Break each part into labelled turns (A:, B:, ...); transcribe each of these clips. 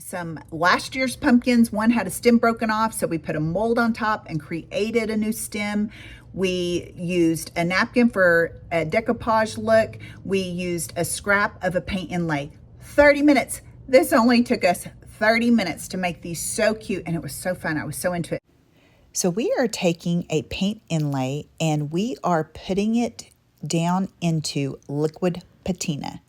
A: some last year's pumpkins. One had a stem broken off, so we put a mold on top and created a new stem. We used a napkin for a decoupage look. We used a scrap of a paint inlay. 30 minutes. This only took us 30 minutes to make these so cute, and it was so fun. I was so into it. So we are taking a paint inlay and we are putting it down into liquid patina.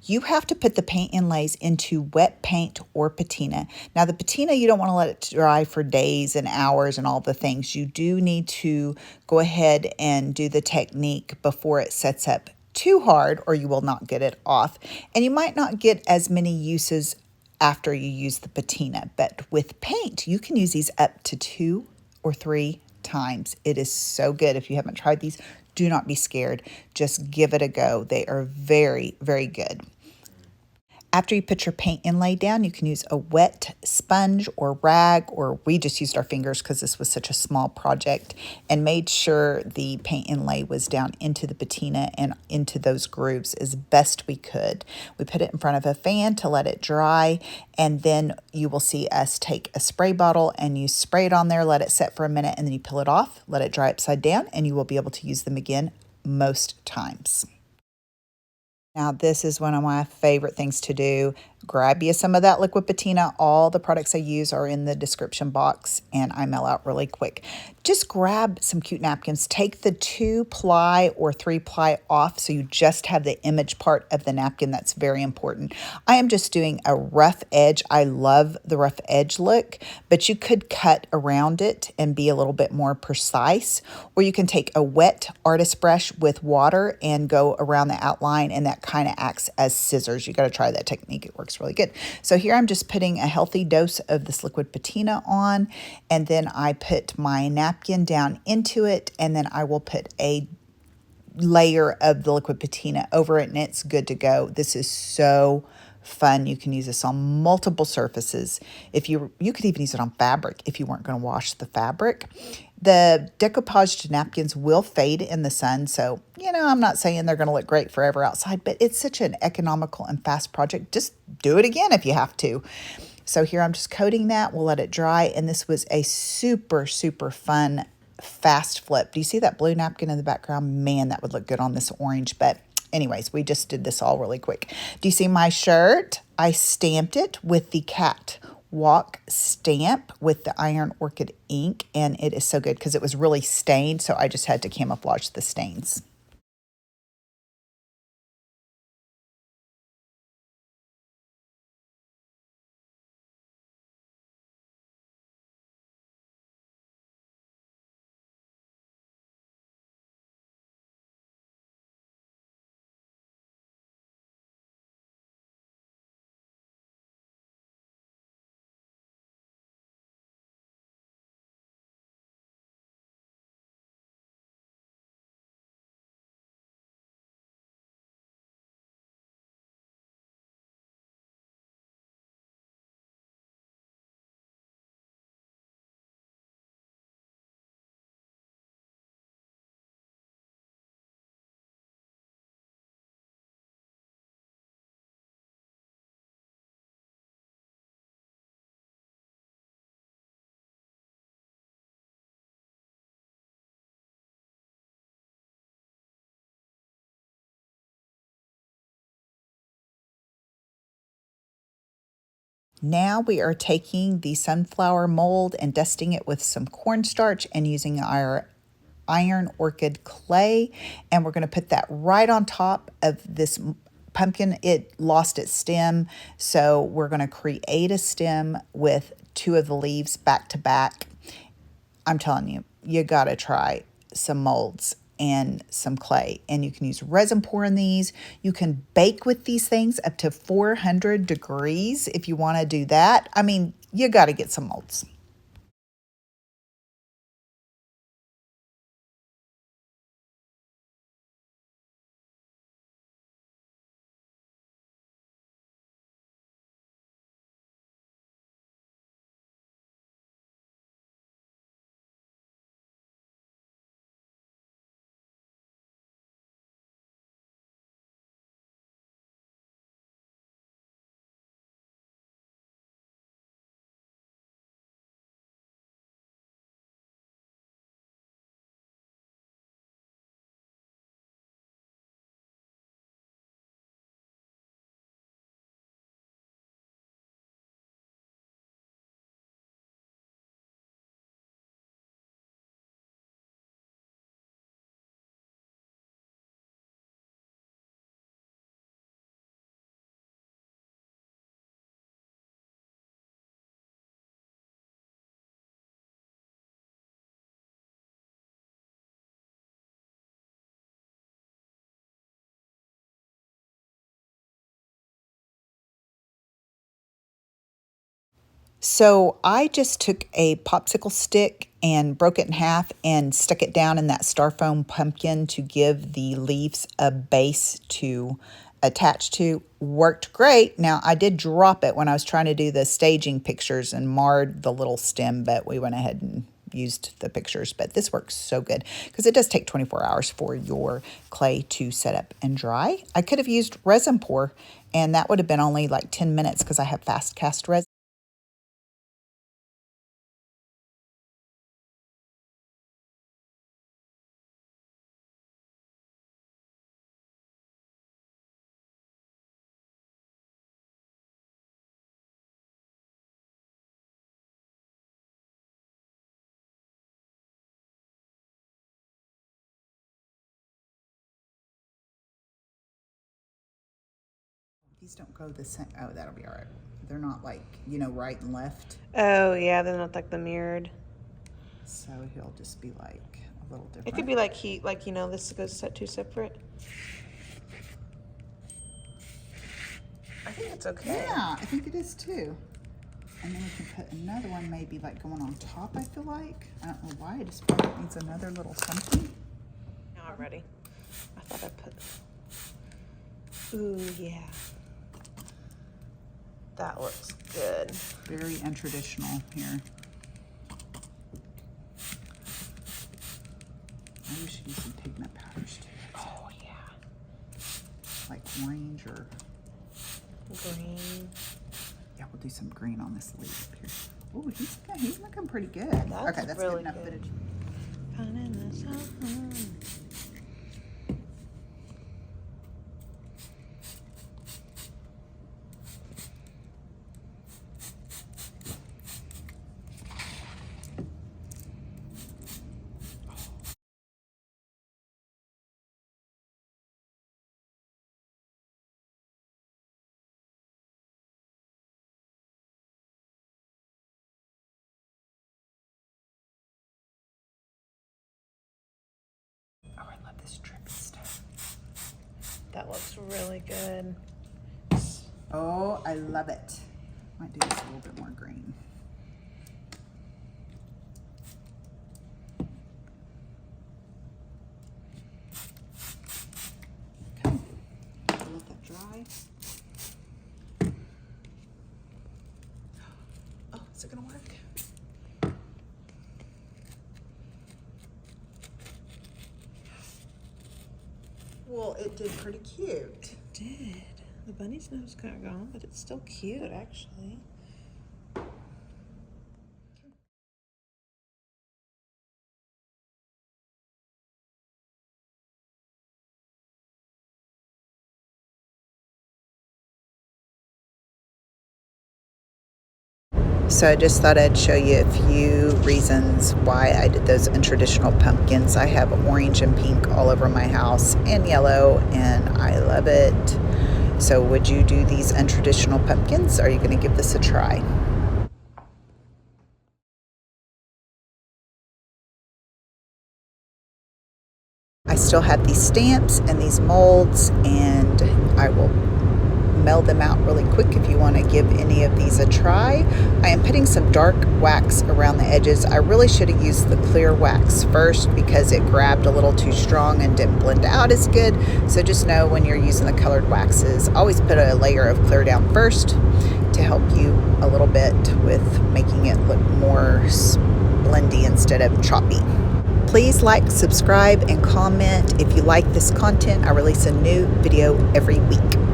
A: You have to put the paint inlays into wet paint or patina. Now the patina, you don't want to let it dry for days and hours and all the things. You do need to go ahead and do the technique before it sets up too hard, or you will not get it off. And you might not get as many uses after you use the patina. But with paint, you can use these up to 2 or 3 times. It is so good. If you haven't tried these, do not be scared. Just give it a go. They are very, very good. After you put your paint inlay down, you can use a wet sponge or rag, or we just used our fingers because this was such a small project, and made sure the paint inlay was down into the patina and into those grooves as best we could. We put it in front of a fan to let it dry, and then you will see us take a spray bottle and you spray it on there, let it set for a minute, and then you peel it off, let it dry upside down, and you will be able to use them again most times. Now, this is one of my favorite things to do. Grab you some of that liquid patina. All the products I use are in the description box, and I mail out really quick. Just grab some cute napkins. Take the 2-ply or 3-ply off so you just have the image part of the napkin. That's very important. I am just doing a rough edge. I love the rough edge look, but you could cut around it and be a little bit more precise, or you can take a wet artist brush with water and go around the outline, and that kind of acts as scissors. You got to try that technique. It works really good. So here I'm just putting a healthy dose of this liquid patina on, and then I put my napkin down into it, and then I will put a layer of the liquid patina over it, and it's good to go. This is so fun. You can use this on multiple surfaces. If you could even use it on fabric if you weren't going to wash the fabric. The decoupaged napkins will fade in the sun, so I'm not saying they're going to look great forever outside, but it's such an economical and fast project. Just do it again if you have to. So here I'm just coating that. We'll let it dry, and this was a super, super fun fast flip. Do you see that blue napkin in the background? Man, that would look good on this orange, but anyways, we just did this all really quick. Do you see my shirt? I stamped it with the cat walk stamp with the iron orchid ink, and it is so good because it was really stained, so I just had to camouflage the stains. Now we are taking the sunflower mold and dusting it with some cornstarch and using our iron orchid clay, and we're going to put that right on top of this pumpkin. It lost its stem, so we're going to create a stem with 2 of the leaves back to back. I'm telling you, you got to try some molds and some clay, and you can use resin pour in these. You can bake with these things up to 400 degrees if you want to do that. I mean, you got to get some molds. So I just took a popsicle stick and broke it in half and stuck it down in that styrofoam pumpkin to give the leaves a base to attach to. Worked great. Now I did drop it when I was trying to do the staging pictures and marred the little stem, but we went ahead and used the pictures. But this works so good because it does take 24 hours for your clay to set up and dry. I could have used resin pour and that would have been only like 10 minutes because I have fast cast resin. These don't go the same. Oh, that'll be all right. They're not like, you know, right and left.
B: Oh, yeah, they're not like the mirrored.
A: So he'll just be like a little different.
B: It could be like heat, like, you know, this goes set two separate. I think it's okay.
A: Yeah, I think it is too. And then we can put another one maybe like going on top, I feel like. I don't know why, it just probably needs another little something.
B: Not ready. I thought I put, ooh, yeah. That looks good.
A: Very untraditional here. Maybe we should use some pigment powders too.
B: Oh, yeah.
A: Like orange or
B: Green.
A: yeah, we'll do some green on this leaf here. Oh, he's looking pretty good.
B: That's
A: okay, that's
B: really
A: good enough
B: good.
A: footage. Oh, I love this drippy stuff.
B: That looks really good.
A: Oh, I love it. Might do this a little bit more green. Okay, I'll let that dry.
B: Oh, is it gonna work?
A: Well, it did pretty cute.
B: It did. The bunny's nose kind of gone, but it's still cute, actually.
A: So I just thought I'd show you a few reasons why I did those untraditional pumpkins. I have orange and pink all over my house and yellow, and I love it. So would you do these untraditional pumpkins? Are you going to give this a try? I still have these stamps and these molds, and I will meld them out really quick if you want to give any of these a try. I am putting some dark wax around the edges. I really should have used the clear wax first because it grabbed a little too strong and didn't blend out as good. So just know when you're using the colored waxes, always put a layer of clear down first to help you a little bit with making it look more blendy instead of choppy. Please like, subscribe, and comment if you like this content. I release a new video every week.